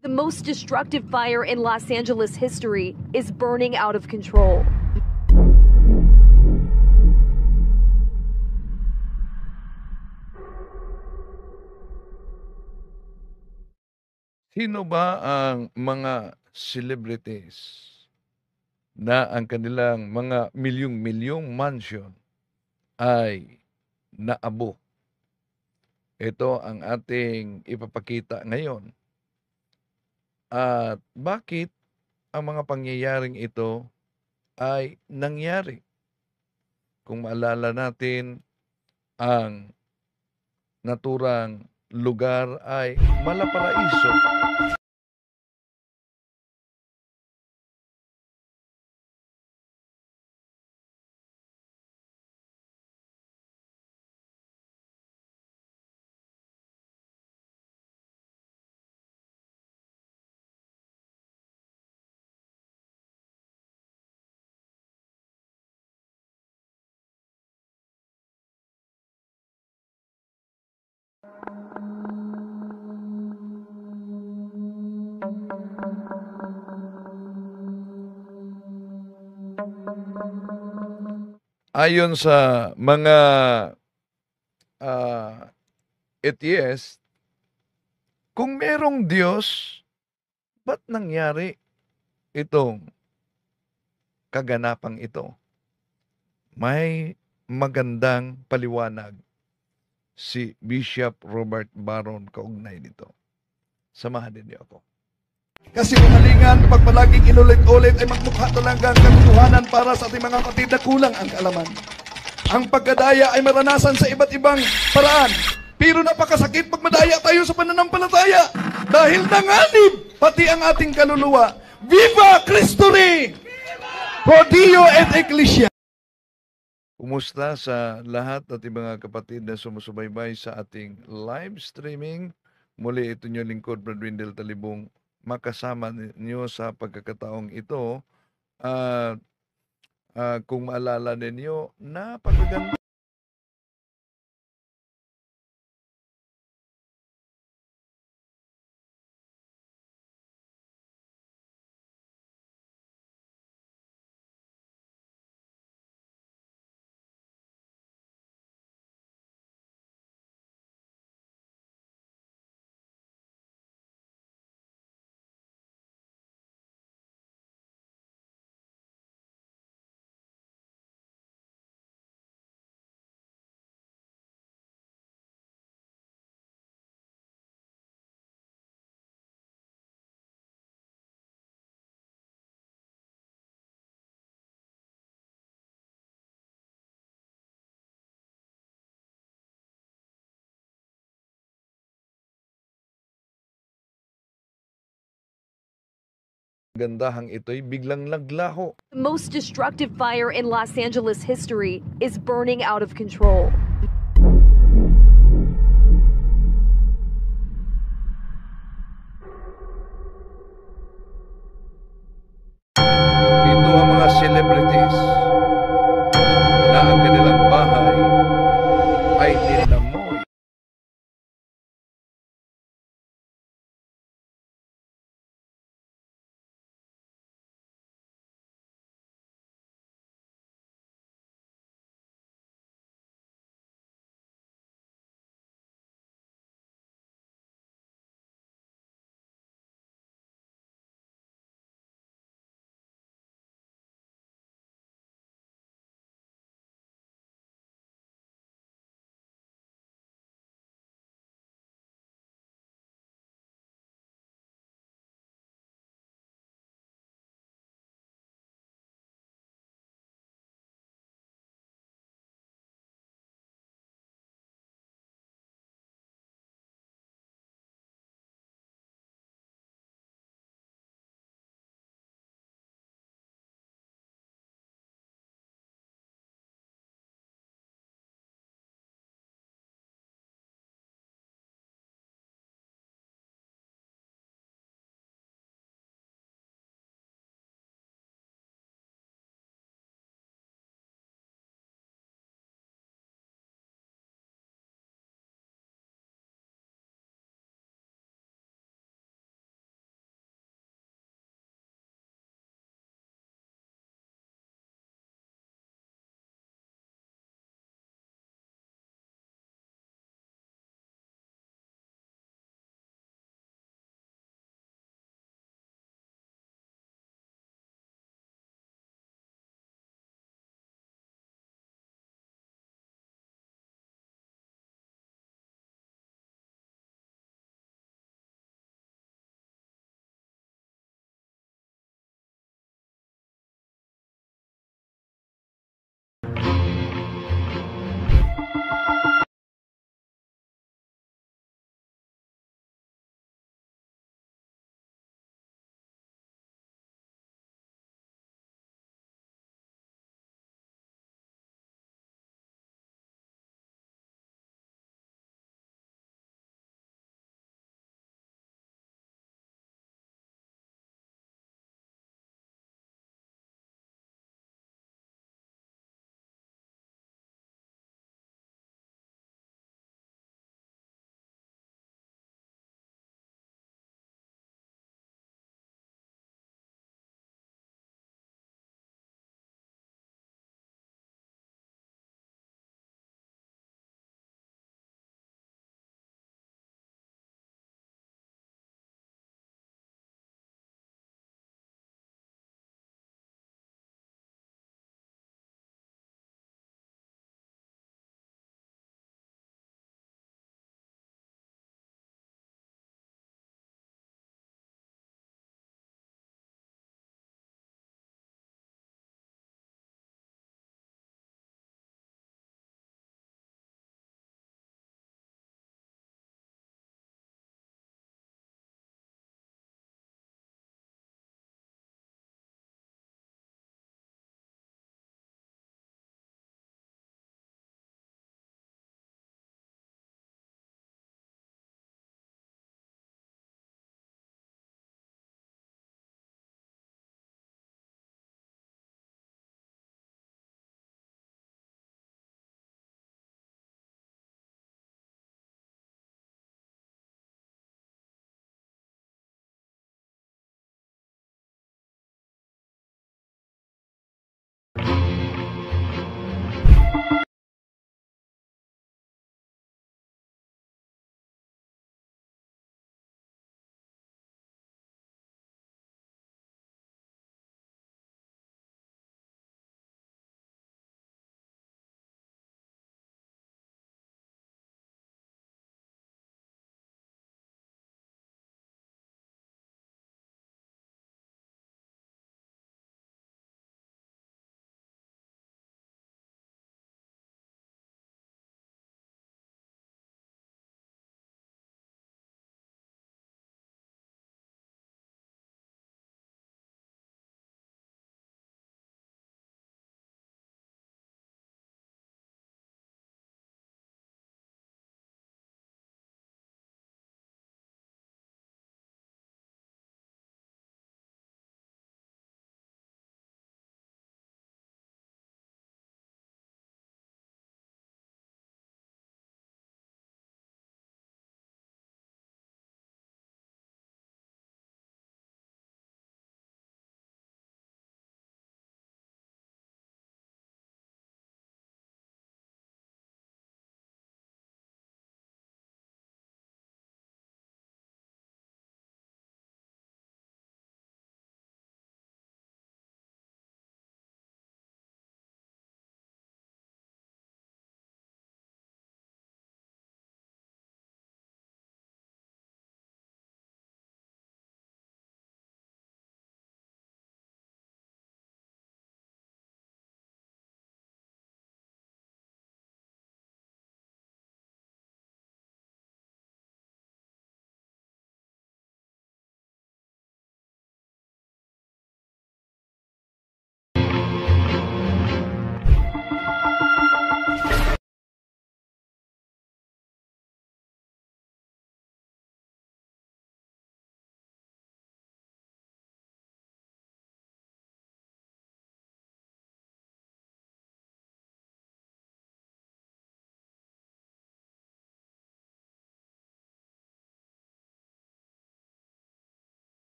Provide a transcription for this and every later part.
The most destructive fire in Los Angeles history is burning out of control. Sino ba ang mga celebrities na ang kanilang mga milyong-milyong mansion ay naabo? Ito ang ating ipapakita ngayon. At bakit ang mga pangyayaring ito ay nangyari? Kung maalala natin, ang naturang lugar ay Malaparaíso. Ayon sa mga atheist, kung merong Diyos, ba't nangyari itong kaganapang ito? May magandang paliwanag si Bishop Robert Barron kaugnay nito. Samahan din niyo ako. Kasi umalingan, pag palaging inulit-ulit ay magmukha talagang katotohanan para sa ating mga kapatid na kulang ang kaalaman. Ang pagkadaya ay maranasan sa iba't ibang paraan. Pero napakasakit pag madaya tayo sa pananampalataya. Dahil nanganib pati ang ating kaluluwa. Viva Cristo Rey! Pro Dio et Ecclesia! Kumusta sa lahat at mga kapatid na sumusubaybay sa ating live streaming? Muli ito niyo lingkod, Brad Wendell Talibong, makasama niyo sa pagkakataong ito. Kung maalala ninyo, napakaganda gandahang ito'y biglang naglaho. The most destructive fire in Los Angeles history is burning out of control. Ito ang mga celebrities na ang kanilang bahay ay tinamoy.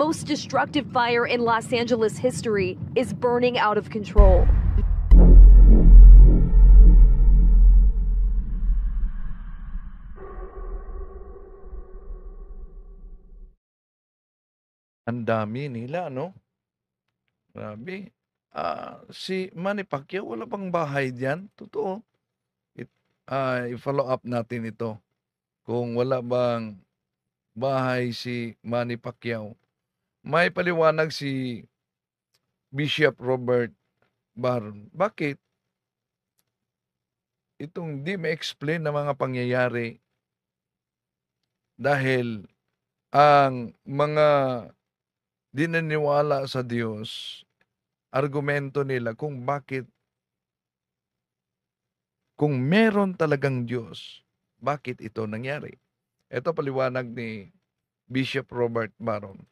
most destructive fire in Los Angeles history is burning out of control. Ang dami nila, no? Grabe. Si Manny Pacquiao, wala bang bahay diyan? Totoo. I-follow up natin ito. Kung wala bang bahay si Manny Pacquiao. May paliwanag si Bishop Robert Barron. Bakit itong di ma-explain na mga pangyayari dahil ang mga di naniniwala sa Diyos, argumento nila kung bakit, kung meron talagang Diyos, bakit ito nangyari? Ito paliwanag ni Bishop Robert Barron.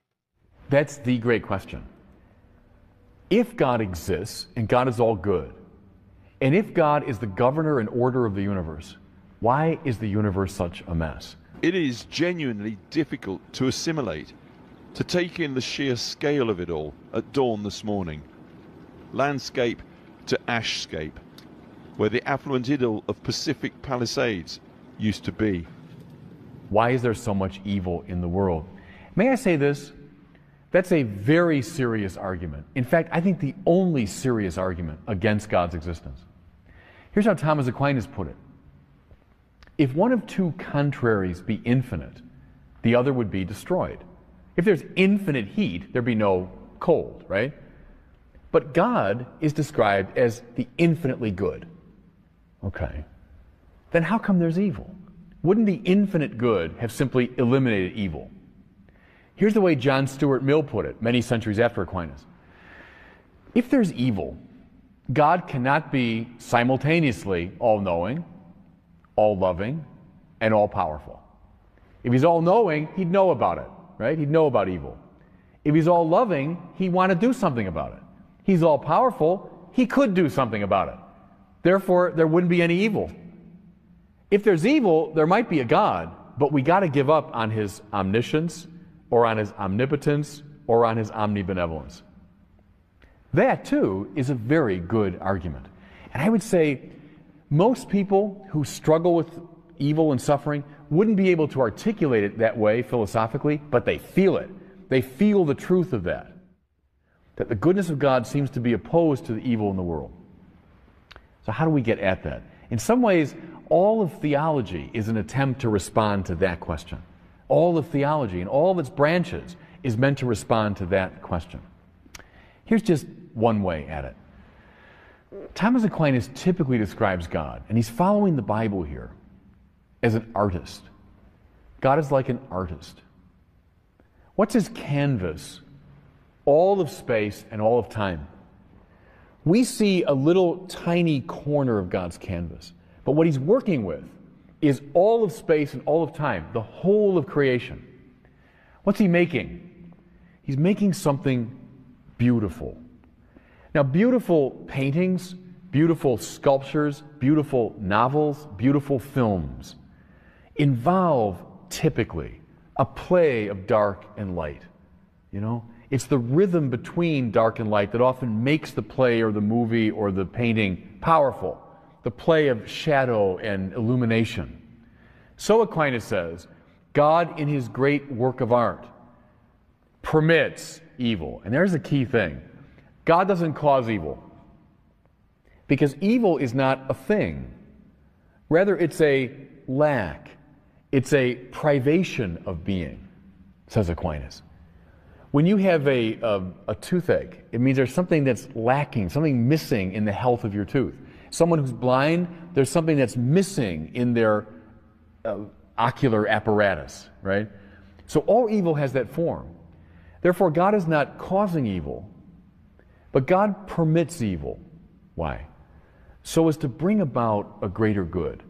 That's the great question. If God exists, and God is all good, and if God is the governor and order of the universe, why is the universe such a mess? It is genuinely difficult to assimilate, to take in the sheer scale of it all at dawn this morning. Landscape to ashscape, where the affluent idyll of Pacific Palisades used to be. Why is there so much evil in the world? May I say this? That's a very serious argument. In fact, I think the only serious argument against God's existence. Here's how Thomas Aquinas put it. If one of two contraries be infinite, the other would be destroyed. If there's infinite heat, there'd be no cold, right? But God is described as the infinitely good. Okay. Then how come there's evil? Wouldn't the infinite good have simply eliminated evil? Here's the way John Stuart Mill put it, many centuries after Aquinas. If there's evil, God cannot be simultaneously all-knowing, all-loving, and all-powerful. If he's all-knowing, he'd know about it, right? He'd know about evil. If he's all-loving, he'd want to do something about it. He's all-powerful, he could do something about it. Therefore, there wouldn't be any evil. If there's evil, there might be a God, but we got to give up on his omniscience, or on his omnipotence, or on his omnibenevolence. That, too, is a very good argument. And I would say most people who struggle with evil and suffering wouldn't be able to articulate it that way philosophically, but they feel it. They feel the truth of that. That the goodness of God seems to be opposed to the evil in the world. So how do we get at that? In some ways, all of theology is an attempt to respond to that question. All of theology and all of its branches is meant to respond to that question. Here's just one way at it. Thomas Aquinas typically describes God, and he's following the Bible here, as an artist. God is like an artist. What's his canvas? All of space and all of time. We see a little tiny corner of God's canvas, but what he's working with is all of space and all of time, the whole of creation. What's he making? He's making something beautiful. Now, beautiful paintings, beautiful sculptures, beautiful novels, beautiful films involve typically a play of dark and light. You know, it's the rhythm between dark and light that often makes the play or the movie or the painting powerful. The play of shadow and illumination. So Aquinas says, God in his great work of art permits evil. And there's a key thing. God doesn't cause evil. Because evil is not a thing. Rather, it's a lack. It's a privation of being, says Aquinas. When you have a toothache, it means there's something that's lacking, something missing in the health of your tooth. Someone who's blind, there's something that's missing in their ocular apparatus, right? So all evil has that form. Therefore, God is not causing evil, but God permits evil. Why? So as to bring about a greater good.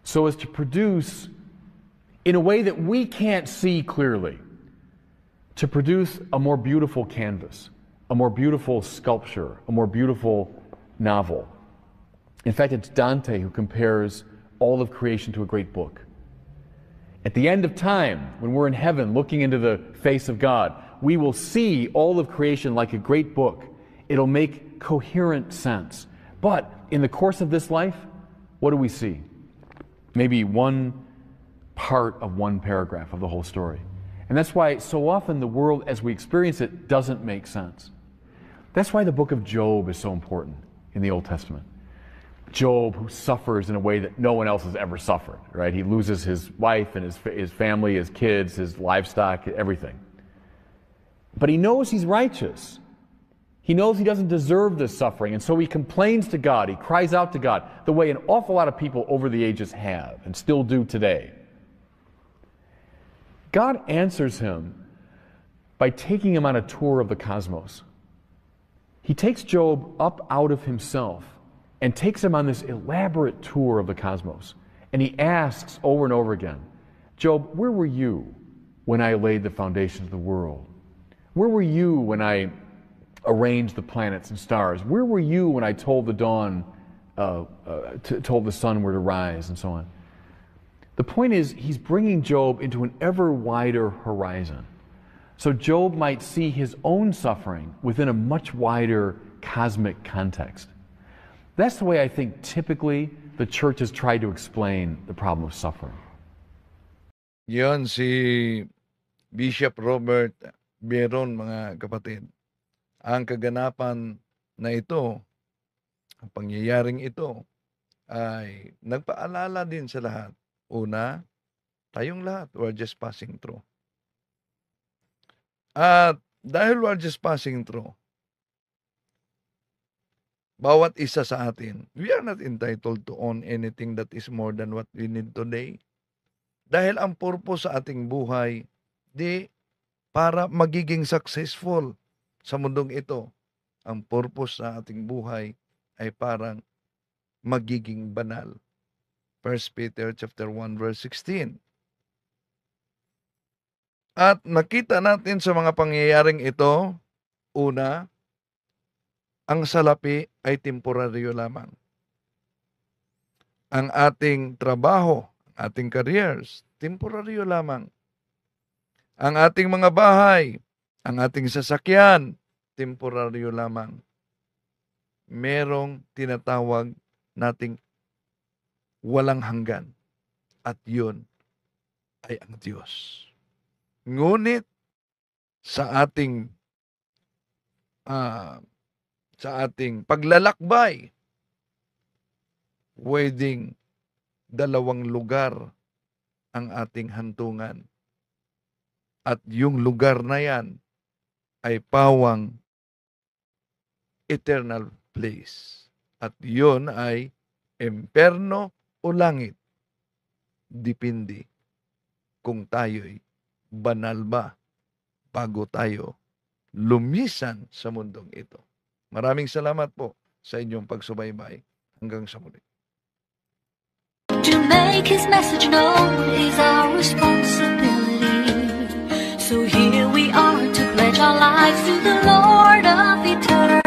So as to produce, in a way that we can't see clearly, to produce a more beautiful canvas, a more beautiful sculpture, a more beautiful novel. In fact, it's Dante who compares all of creation to a great book. At the end of time, when we're in heaven looking into the face of God, we will see all of creation like a great book. It'll make coherent sense. But in the course of this life, what do we see? Maybe one part of one paragraph of the whole story. And that's why so often the world as we experience it doesn't make sense. That's why the book of Job is so important in the Old Testament. Job, who suffers in a way that no one else has ever suffered, right? He loses his wife and his family, his kids, his livestock, everything. But he knows he's righteous. He knows he doesn't deserve this suffering, and so he complains to God. He cries out to God the way an awful lot of people over the ages have and still do today. God answers him by taking him on a tour of the cosmos. He takes Job up out of himself and takes him on this elaborate tour of the cosmos. And he asks over and over again, Job, where were you when I laid the foundations of the world? Where were you when I arranged the planets and stars? Where were you when I told the dawn, told the sun where to rise, and so on? The point is, he's bringing Job into an ever wider horizon. So Job might see his own suffering within a much wider cosmic context. That's the way I think typically the church has tried to explain the problem of suffering. Yon si Bishop Robert Beron, mga kapatid. Ang kaganapan na ito, ang pangyayaring ito, ay nagpaalala din sa lahat. Una, tayong lahat, we're just passing through. At dahil we're just passing through, bawat isa sa atin, we are not entitled to own anything that is more than what we need today. Dahil ang purpose sa ating buhay, di para magiging successful sa mundong ito. Ang purpose sa ating buhay ay parang magiging banal. 1 Peter chapter 1 verse 16. At nakita natin sa mga pangyayaring ito, una, ang salapi ay temporaryo lamang. Ang ating trabaho, ating careers, temporaryo lamang. Ang ating mga bahay, ang ating sasakyan, temporaryo lamang. Merong tinatawag nating walang hanggan. At yun ay ang Diyos. Ngunit sa ating paglalakbay, pwedeng dalawang lugar ang ating hantungan. At yung lugar na yan ay pawang eternal place. At yun ay imperno o langit. Depende kung tayo'y banal ba bago tayo lumisan sa mundong ito. Maraming salamat po sa inyong pagsubaybay. Hanggang sa muli. To make His message known is our responsibility. So here we are to pledge our lives to the Lord of eternity.